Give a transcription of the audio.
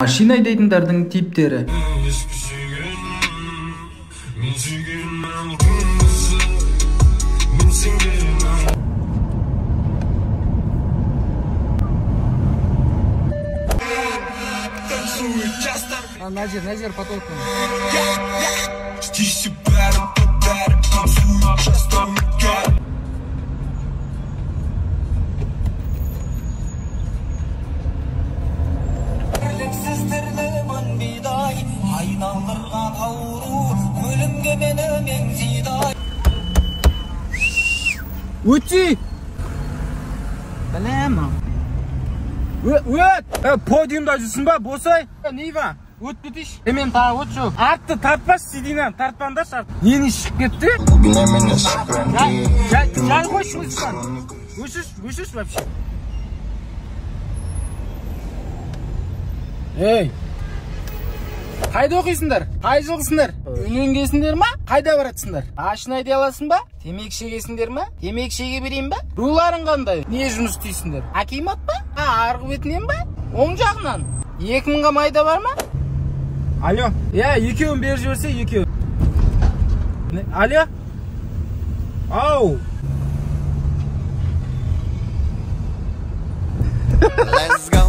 Машина айдайтындардың типтері. Назир, потолкнул. Өтсей! Білем. Өт! Подиумда жүрсің ба? Босай! Нейва? Өт бітіш. Мен тағы өт жоқ. Артты тартпаш, сидинен тартпандаш арт. Нені шық кетті? Жай қойш өтсін. Өшіш вообще. Ей! Қайда оқисыңдар? Қай жылғысыңдар? Үйленгесіңдер ма? Қайда баратсыңдар? Ашын айдай аласың ба? Темек шегесіңдер ма? Темек шеге берейін ба? Руларың қандай? Не жұмыс істейсіңдер? Акимат па? Арғы бетінен ба? Оң жағынан? 2000-ға майда бар ма? Алло? Екеуін беріп жіберсе, екеуін. Алло? Ау! Let's go.